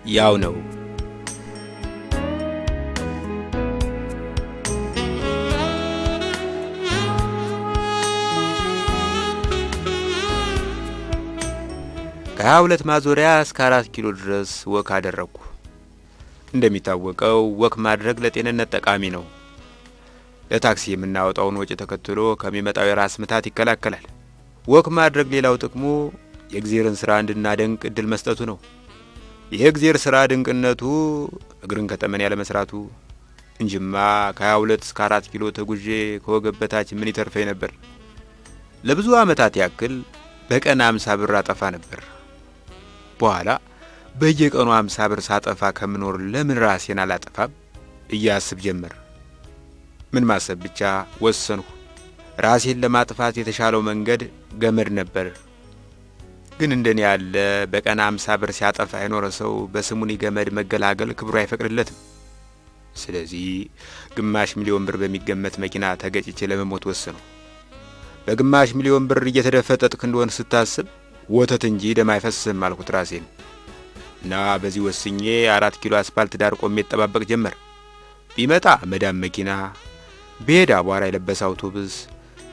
ያው ነው። ከ22 ማዞሪያ እስከ 4 ኪሎ ድረስ ወክ አደረኩ። እንደሚታወቀው ወክ ማድረግ ለጤንነት ጠቃሚ ነው። ለታክሲ የምናወጣውን ወጪ ተከትሎ ከሚመጣው የራስ ምታት ይከላከላል። ወክ ማድረግ ሌላው ጥቅሙ የእግዚአብሔርን ሥራ እንድናደንቅ እድል መስጠቱ ነው። የእግዚአብሔር ሥራ ድንቅነቱ እግርን ከጠመን ያለ መስራቱ እንጂማ ከ22 እስከ 4 ኪሎ ተጉዤ ከወገብ በታች ምን ይተርፈኝ ነበር? ለብዙ ዓመታት ያክል በቀን 50 ብር አጠፋ ነበር። በኋላ በየቀኑ 50 ብር ሳጠፋ ከምኖር ለምን ራሴን አላጠፋም እያስብ ጀመር። ምን ማሰብ ብቻ ወሰንሁ። ራሴን ለማጥፋት የተሻለው መንገድ ገመድ ነበር። ግን እንደኔ ያለ በቀን 50 ብር ሲያጠፋ የኖረ ሰው በስሙኒ ገመድ መገላገል ክብሩ አይፈቅድለትም። ስለዚህ ግማሽ ሚሊዮን ብር በሚገመት መኪና ተገጭቼ ለመሞት ወሰንሁ። በግማሽ ሚሊዮን ብር እየተደፈጠጥክ እንደሆነ ስታስብ ወተት እንጂ ደም አይፈስም አልኩት ራሴን እና በዚህ ወስኜ 4 ኪሎ አስፋልት ዳር ቆሜ ተጠባበቅ ጀመር። ቢመጣ መዳም መኪና፣ ቢሄድ አቧራ የለበሰ አውቶቡስ፣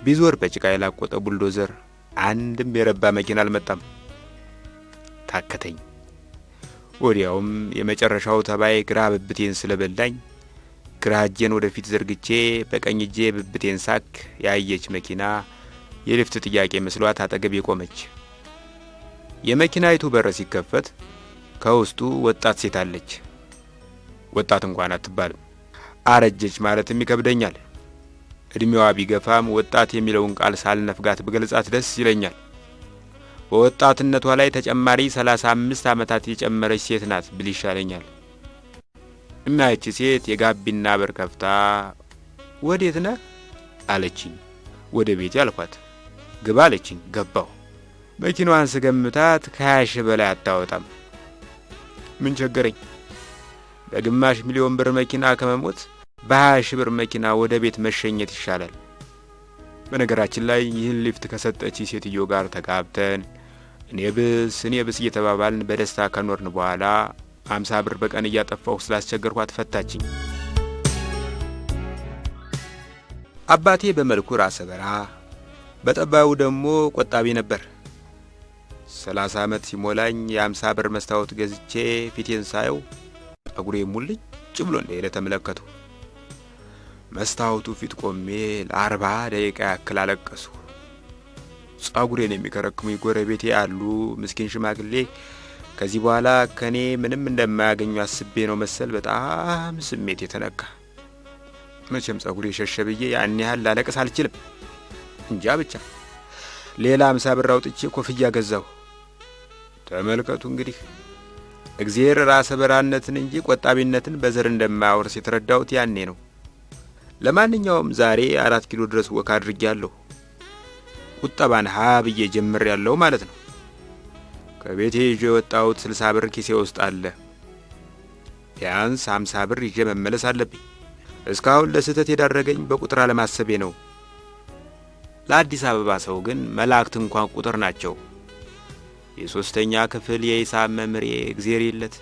ቢዞር በጭቃ የላቆጠ ቡልዶዘር፣ አንድም የረባ መኪና አልመጣም። ታከተኝ። ወዲያውም የመጨረሻው ተባይ ግራ ብብቴን ስለበላኝ ግራ እጄን ወደፊት ዘርግቼ በቀኝ እጄ ብብቴን ሳክ። ያየች መኪና የሊፍት ጥያቄ መስሏት አጠገቤ ቆመች። የመኪናይቱ በር ሲከፈት ከውስጡ ወጣት ሴት አለች። ወጣት እንኳን አትባልም፣ አረጀች ማለትም ይከብደኛል። እድሜዋ ቢገፋም ወጣት የሚለውን ቃል ሳልነፍጋት በገልጻት ደስ ይለኛል። በወጣትነቷ ላይ ተጨማሪ 35 ዓመታት የጨመረች ሴት ናት ብል ይሻለኛል። እና እቺ ሴት የጋቢና በር ከፍታ ወዴት ነህ አለችኝ። ወደ ቤቴ አልኳት። ግባ አለችኝ። ገባሁ። መኪናዋን ስገምታት ከ20 ሺህ በላይ አታወጣም። ምን ቸገረኝ? በግማሽ ሚሊዮን ብር መኪና ከመሞት በ20 ሺህ ብር መኪና ወደ ቤት መሸኘት ይሻላል። በነገራችን ላይ ይህን ሊፍት ከሰጠች ሴትዮ ጋር ተጋብተን እኔ ብስ እየተባባልን በደስታ ከኖርን በኋላ 50 ብር በቀን እያጠፋሁ ስላስቸገርኳት ፈታችኝ። አባቴ በመልኩ ራሰ በራ፣ በጠባዩ ደግሞ ቆጣቢ ነበር። 30 ዓመት ሲሞላኝ የ50 ብር መስታወት ገዝቼ ፊቴን ሳየው ጠጉሬ ሙልጭ ብሎ እንደሄደ ተመለከቱ። መስታወቱ ፊት ቆሜ ለ40 ደቂቃ ያክል አለቀሱ። ጸጉሬን የሚከረክሙኝ ጎረቤቴ ያሉ ምስኪን ሽማግሌ ከዚህ በኋላ ከኔ ምንም እንደማያገኙ አስቤ ነው መሰል በጣም ስሜት የተነካ። መቼም ጸጉሬ ሸሸ ብዬ ያን ያህል ላለቅስ አልችልም። እንጃ ብቻ ሌላ 50 ብር አውጥቼ ኮፍያ ገዛሁ። ተመልከቱ እንግዲህ እግዚአብሔር ራሰ በራነትን እንጂ ቆጣቢነትን በዘር እንደማያወርስ የተረዳሁት ያኔ ነው። ለማንኛውም ዛሬ 4 ኪሎ ድረስ ወክ አድርጌያለሁ። ቁጠባን ብዬ ጀምሬያለሁ ማለት ነው። ከቤቴ ይዤ የወጣሁት 60 ብር ኪሴ ውስጥ አለ። ቢያንስ 50 ብር ይዤ መመለስ አለብኝ። እስካሁን ለስህተት የዳረገኝ በቁጥር አለማሰቤ ነው። ለአዲስ አበባ ሰው ግን መላእክት እንኳን ቁጥር ናቸው። የ3ኛ ክፍል የሂሳብ መምህሬ እግዚአብሔር ይለት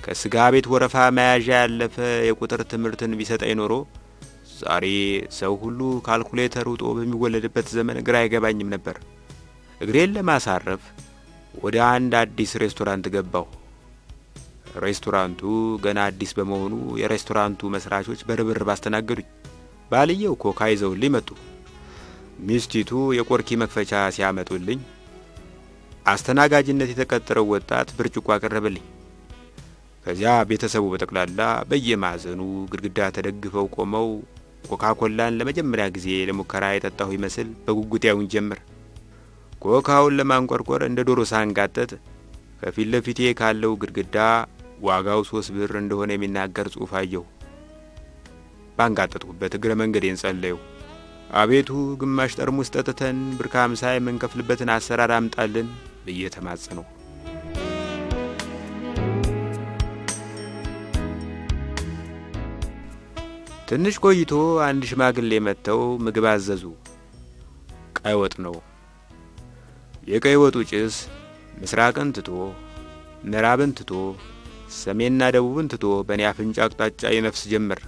ከስጋ ቤት ወረፋ መያዣ ያለፈ የቁጥር ትምህርትን ቢሰጠኝ ኖሮ ዛሬ ሰው ሁሉ ካልኩሌተር ውጦ በሚወለድበት ዘመን ግራ አይገባኝም ነበር። እግሬን ለማሳረፍ ወደ አንድ አዲስ ሬስቶራንት ገባሁ። ሬስቶራንቱ ገና አዲስ በመሆኑ የሬስቶራንቱ መስራቾች በርብርብ አስተናገዱኝ። ባልየው ኮካ ይዘውልኝ መጡ። ሚስቲቱ የቆርኪ መክፈቻ ሲያመጡልኝ አስተናጋጅነት የተቀጠረው ወጣት ብርጭቆ አቀረበልኝ። ከዚያ ቤተሰቡ በጠቅላላ በየማዕዘኑ ግድግዳ ተደግፈው ቆመው ኮካኮላን ለመጀመሪያ ጊዜ ለሙከራ የጠጣሁ ይመስል በጉጉት ያዩኝ ጀመር። ኮካውን ለማንቆርቆር እንደ ዶሮ ሳንጋጠጥ ከፊት ለፊቴ ካለው ግድግዳ ዋጋው 3 ብር እንደሆነ የሚናገር ጽሑፍ አየሁ። ባንጋጠጥኩበት እግረ መንገዴን ጸለዩ። አቤቱ ግማሽ ጠርሙስ ጠጥተን ብር ከ50 የምንከፍልበትን አሰራር አምጣልን ብዬ ተማጸነው። ትንሽ ቆይቶ አንድ ሽማግሌ መጥተው ምግብ አዘዙ። ቀይ ወጥ ነው። የቀይ ወጡ ጭስ ምስራቅን ትቶ ምዕራብን ትቶ ሰሜንና ደቡብን ትቶ በእኔ አፍንጫ አቅጣጫ ይነፍስ ጀመር።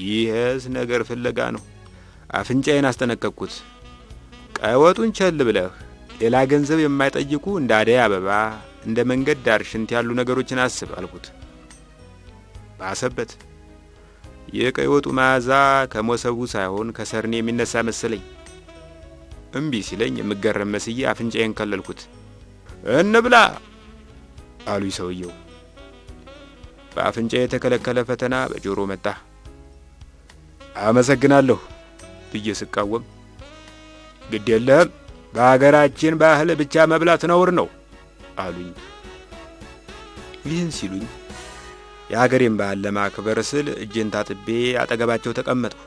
ይህስ ነገር ፍለጋ ነው። አፍንጫዬን አስጠነቀቅኩት። ቀወጡን ቸል ብለህ ሌላ ገንዘብ የማይጠይቁ እንደ አደይ አበባ፣ እንደ መንገድ ዳር ሽንት ያሉ ነገሮችን አስብ አልኩት። ባሰበት። የቀይ ወጡ መዓዛ ከሞሰቡ ሳይሆን ከሰርኔ የሚነሳ መሰለኝ። እምቢ ሲለኝ የምገረም መስዬ አፍንጫዬን ከለልኩት። እንብላ አሉኝ ሰውየው። በአፍንጫዬ የተከለከለ ፈተና በጆሮ መጣ። አመሰግናለሁ ብዬ ስቃወም፣ ግድ የለህም በሀገራችን ባህል ብቻ መብላት ነውር ነው አሉኝ። ይህን ሲሉኝ የሀገሬን ባህል ለማክበር ስል እጄን ታጥቤ አጠገባቸው ተቀመጥኩ።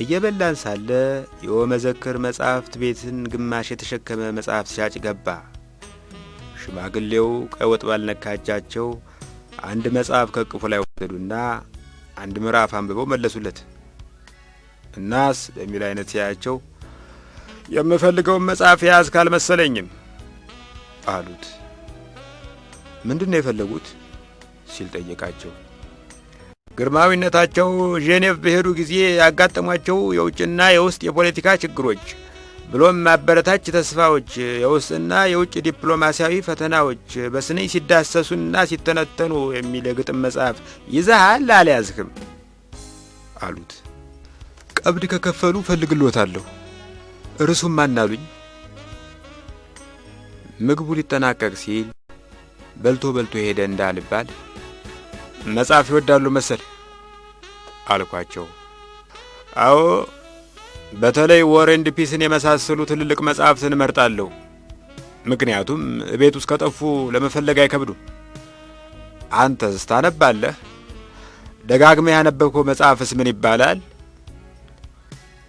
እየበላን ሳለ የወመዘክር መጽሐፍት ቤትን ግማሽ የተሸከመ መጽሐፍ ሻጭ ገባ። ሽማግሌው ቀይ ወጥ ባልነካ እጃቸው አንድ መጽሐፍ ከቅፉ ላይ ወሰዱና አንድ ምዕራፍ አንብበው መለሱለት። እናስ በሚል አይነት ሲያያቸው የምፈልገውን መጽሐፍ ያዝ ካልመሰለኝም አሉት። ምንድነው የፈለጉት ሲል ጠየቃቸው። ግርማዊነታቸው ጄኔቭ በሄዱ ጊዜ ያጋጠሟቸው የውጭና የውስጥ የፖለቲካ ችግሮች ብሎም ማበረታች ተስፋዎች፣ የውስጥና የውጭ ዲፕሎማሲያዊ ፈተናዎች በስንኝ ሲዳሰሱና ሲተነተኑ የሚል የግጥም መጽሐፍ ይዘሃል አልያዝህም አሉት። ቀብድ ከከፈሉ ፈልግሎታለሁ። እርሱም ማናሉኝ? ምግቡ ሊጠናቀቅ ሲል በልቶ ሄደ እንዳልባል መጽሐፍ ይወዳሉ መሰል አልኳቸው። አዎ፣ በተለይ ወር ኤንድ ፒስን የመሳሰሉ ትልልቅ መጽሐፍትን እመርጣለሁ። ምክንያቱም ቤት ውስጥ ከጠፉ ለመፈለግ አይከብዱም። አንተስ ታነባለህ? ደጋግመህ ያነበብከው መጽሐፍስ ምን ይባላል?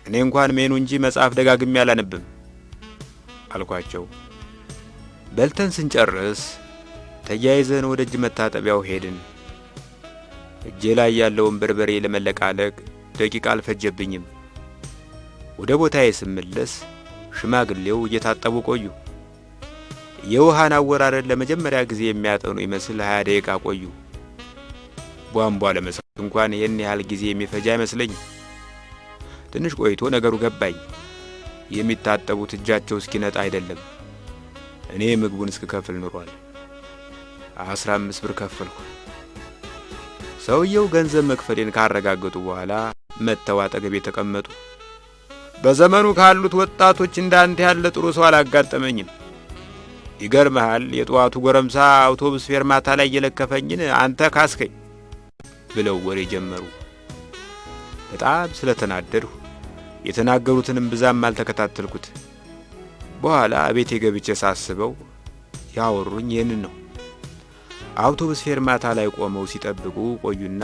እኔ እንኳን ሜኑ እንጂ መጽሐፍ ደጋግሜ አላነብም አልኳቸው። በልተን ስንጨርስ ተያይዘን ወደ እጅ መታጠቢያው ሄድን። እጄ ላይ ያለውን በርበሬ ለመለቃለቅ ደቂቃ አልፈጀብኝም። ወደ ቦታዬ ስመለስ ሽማግሌው እየታጠቡ ቆዩ። የውሃን አወራረድ ለመጀመሪያ ጊዜ የሚያጠኑ ይመስል 20 ደቂቃ ቆዩ። ቧንቧ ለመስራት እንኳን ይህን ያህል ጊዜ የሚፈጅ አይመስለኝም። ትንሽ ቆይቶ ነገሩ ገባኝ። የሚታጠቡት እጃቸው እስኪነጣ አይደለም፣ እኔ ምግቡን እስክከፍል ኑሯል። 15 ብር ከፈልኩ። ሰውየው ገንዘብ መክፈሌን ካረጋገጡ በኋላ መተው አጠገቤ ተቀመጡ። በዘመኑ ካሉት ወጣቶች እንዳንተ ያለ ጥሩ ሰው አላጋጠመኝም። ይገርምሃል፣ የጠዋቱ ጎረምሳ አውቶቡስ ፌርማታ ላይ የለከፈኝን አንተ ካስከኝ ብለው ወሬ ጀመሩ። በጣም ስለተናደድሁ የተናገሩትንም ብዛም አልተከታተልኩት። በኋላ ቤቴ ገብቼ ሳስበው ያወሩኝ ይህንን ነው። አውቶቡስ ፌርማታ ላይ ቆመው ሲጠብቁ ቆዩና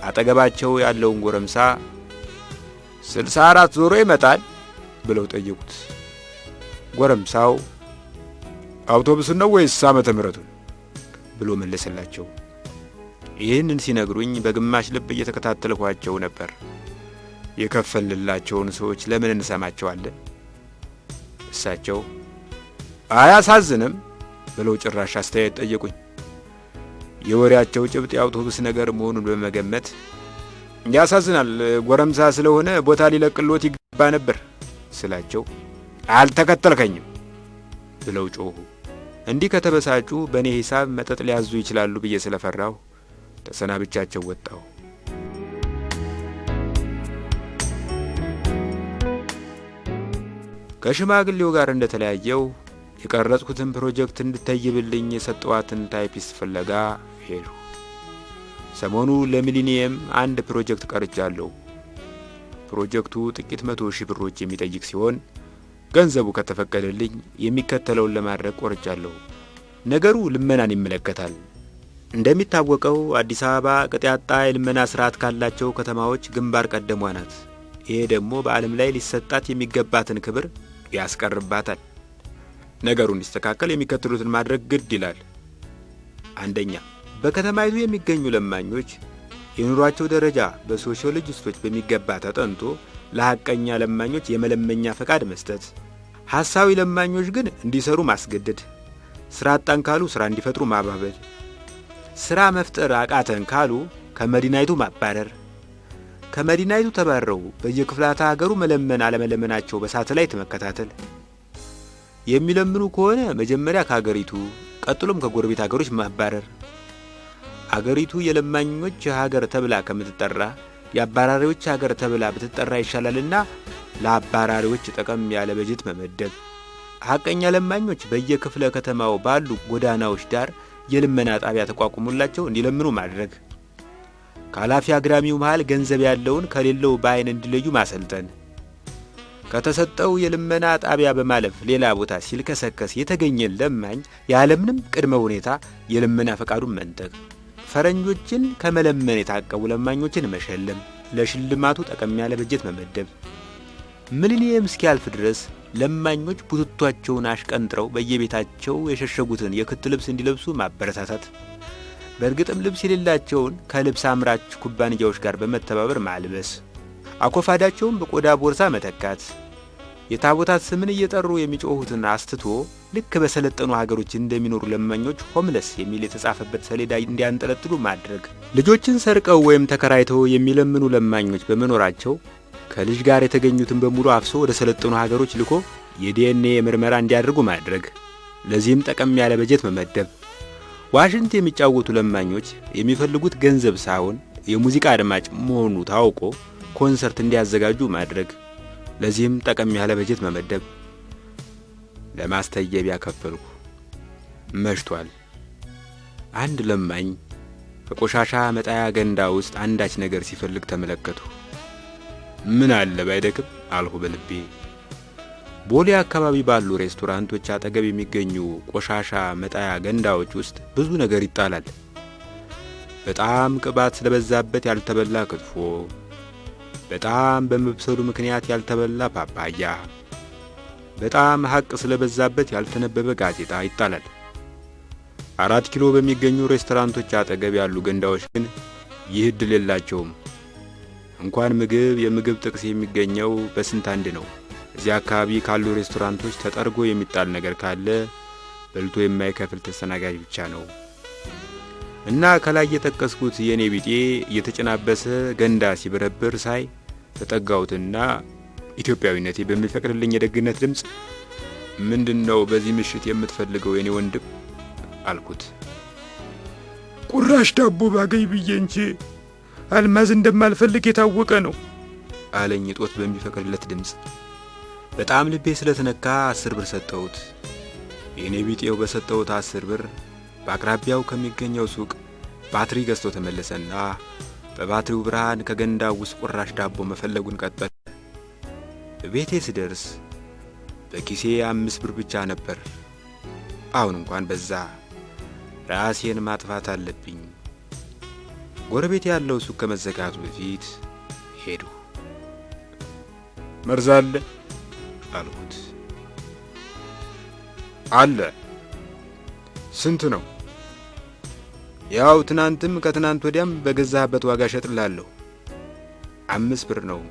አጠገባቸው ያለውን ጎረምሳ 64 ዞሮ ይመጣል ብለው ጠየቁት። ጎረምሳው አውቶቡስን ነው ወይስ ዓመተ ምሕረቱን ብሎ መለሰላቸው። ይህንን ሲነግሩኝ በግማሽ ልብ እየተከታተልኳቸው ነበር። የከፈልላቸውን ሰዎች ለምን እንሰማቸዋለን? እሳቸው አያሳዝንም ብለው ጭራሽ አስተያየት ጠየቁኝ። የወሬያቸው ጭብጥ የአውቶቡስ ነገር መሆኑን በመገመት ያሳዝናል፣ ጎረምሳ ስለሆነ ቦታ ሊለቅሎት ይገባ ነበር ስላቸው አልተከተልከኝም ብለው ጮሁ። እንዲህ ከተበሳጩ በእኔ ሂሳብ መጠጥ ሊያዙ ይችላሉ ብዬ ስለፈራሁ ተሰናብቻቸው ወጣሁ። ከሽማግሌው ጋር እንደተለያየው የቀረጽኩትን ፕሮጀክት እንድተይብልኝ የሰጠዋትን ታይፒስት ፍለጋ ሄዱ። ሰሞኑ ለሚሊኒየም አንድ ፕሮጀክት ቀርጫለሁ። ፕሮጀክቱ ጥቂት 100,000 ብሮች የሚጠይቅ ሲሆን ገንዘቡ ከተፈቀደልኝ የሚከተለውን ለማድረግ ቆርጫለሁ። ነገሩ ልመናን ይመለከታል። እንደሚታወቀው አዲስ አበባ ቅጥ ያጣ የልመና ስርዓት ካላቸው ከተማዎች ግንባር ቀደሟ ናት። ይሄ ደግሞ በዓለም ላይ ሊሰጣት የሚገባትን ክብር ያስቀርባታል። ነገሩ እንዲስተካከል የሚከተሉትን ማድረግ ግድ ይላል። አንደኛ፣ በከተማይቱ የሚገኙ ለማኞች የኑሯቸው ደረጃ በሶሺዮሎጂስቶች በሚገባ ተጠንቶ ለሐቀኛ ለማኞች የመለመኛ ፈቃድ መስጠት፣ ሐሳዊ ለማኞች ግን እንዲሰሩ ማስገደድ፣ ስራ አጣን ካሉ ስራ እንዲፈጥሩ ማባበል፣ ስራ መፍጠር አቃተን ካሉ ከመዲናይቱ ማባረር፣ ከመዲናይቱ ተባረው በየክፍላተ ሀገሩ መለመን አለመለመናቸው በሳተላይት መከታተል፣ የሚለምኑ ከሆነ መጀመሪያ ከሀገሪቱ ቀጥሎም ከጎረቤት ሀገሮች ማባረር። አገሪቱ የለማኞች ሀገር ተብላ ከምትጠራ የአባራሪዎች ሀገር ተብላ ብትጠራ ይሻላልና ለአባራሪዎች ጠቀም ያለ በጀት መመደብ። ሐቀኛ ለማኞች በየክፍለ ከተማው ባሉ ጎዳናዎች ዳር የልመና ጣቢያ ተቋቁሞላቸው እንዲለምኑ ማድረግ። ካላፊ አግዳሚው መሃል ገንዘብ ያለውን ከሌለው በአይን እንዲለዩ ማሰልጠን። ከተሰጠው የልመና ጣቢያ በማለፍ ሌላ ቦታ ሲልከሰከስ የተገኘን ለማኝ ያለምንም ቅድመ ሁኔታ የልመና ፈቃዱን መንጠቅ። ፈረንጆችን ከመለመን የታቀቡ ለማኞችን መሸለም፣ ለሽልማቱ ጠቀም ያለ በጀት መመደብ። ሚሊኒየም እስኪያልፍ ድረስ ለማኞች ቡትቷቸውን አሽቀንጥረው በየቤታቸው የሸሸጉትን የክት ልብስ እንዲለብሱ ማበረታታት። በእርግጥም ልብስ የሌላቸውን ከልብስ አምራች ኩባንያዎች ጋር በመተባበር ማልበስ። አኮፋዳቸውን በቆዳ ቦርሳ መተካት። የታቦታት ስምን እየጠሩ የሚጮሁትን አስትቶ ልክ በሰለጠኑ ሀገሮች እንደሚኖሩ ለማኞች ሆምለስ የሚል የተጻፈበት ሰሌዳ እንዲያንጠለጥሉ ማድረግ። ልጆችን ሰርቀው ወይም ተከራይተው የሚለምኑ ለማኞች በመኖራቸው ከልጅ ጋር የተገኙትን በሙሉ አፍሶ ወደ ሰለጠኑ ሀገሮች ልኮ የዲኤንኤ ምርመራ እንዲያደርጉ ማድረግ። ለዚህም ጠቀም ያለ በጀት መመደብ። ዋሽንት የሚጫወቱ ለማኞች የሚፈልጉት ገንዘብ ሳይሆን የሙዚቃ አድማጭ መሆኑ ታውቆ ኮንሰርት እንዲያዘጋጁ ማድረግ። ለዚህም ጠቀም ያለ በጀት መመደብ። ለማስተየቢያ ከፈልኩ። መሽቷል። አንድ ለማኝ ከቆሻሻ መጣያ ገንዳ ውስጥ አንዳች ነገር ሲፈልግ ተመለከቱ። ምን አለ ባይደክም አልሁ በልቤ። ቦሌ አካባቢ ባሉ ሬስቶራንቶች አጠገብ የሚገኙ ቆሻሻ መጣያ ገንዳዎች ውስጥ ብዙ ነገር ይጣላል። በጣም ቅባት ስለበዛበት ያልተበላ ክትፎ፣ በጣም በመብሰሉ ምክንያት ያልተበላ ፓፓያ፣ በጣም ሀቅ ስለበዛበት ያልተነበበ ጋዜጣ ይጣላል። 4 ኪሎ በሚገኙ ሬስቶራንቶች አጠገብ ያሉ ገንዳዎች ግን ይህ ዕድል የላቸውም። እንኳን ምግብ የምግብ ጥቅስ የሚገኘው በስንት አንድ ነው። እዚያ አካባቢ ካሉ ሬስቶራንቶች ተጠርጎ የሚጣል ነገር ካለ በልቶ የማይከፍል ተስተናጋጅ ብቻ ነው። እና ከላይ የጠቀስኩት የኔ ቢጤ የተጨናበሰ ገንዳ ሲበረብር ሳይ ተጠጋሁትና ኢትዮጵያዊነቴ በሚፈቅድልኝ የደግነት ድምፅ ምንድነው በዚህ ምሽት የምትፈልገው የኔ ወንድም አልኩት። ቁራሽ ዳቦ ባገኝ ብዬ እንጂ አልማዝ እንደማልፈልግ የታወቀ ነው አለኝ ጦት በሚፈቅድለት ድምፅ። በጣም ልቤ ስለተነካ 10 ብር ሰጠሁት። የኔ ቢጤው በሰጠሁት 10 ብር በአቅራቢያው ከሚገኘው ሱቅ ባትሪ ገዝቶ ተመለሰና በባትሪው ብርሃን ከገንዳው ውስጥ ቁራሽ ዳቦ መፈለጉን ቀጠለ። ቤቴ ስደርስ በኪሴ 5 ብር ብቻ ነበር። አሁን እንኳን በዛ። ራሴን ማጥፋት አለብኝ። ጎረቤት ያለው ሱቅ ከመዘጋቱ በፊት ሄዱ። መርዝ አለ አልኩት። አለ። ስንት ነው? ያው ትናንትም ከትናንት ወዲያም በገዛህበት ዋጋ ሸጥላለሁ። 5 ብር ነው።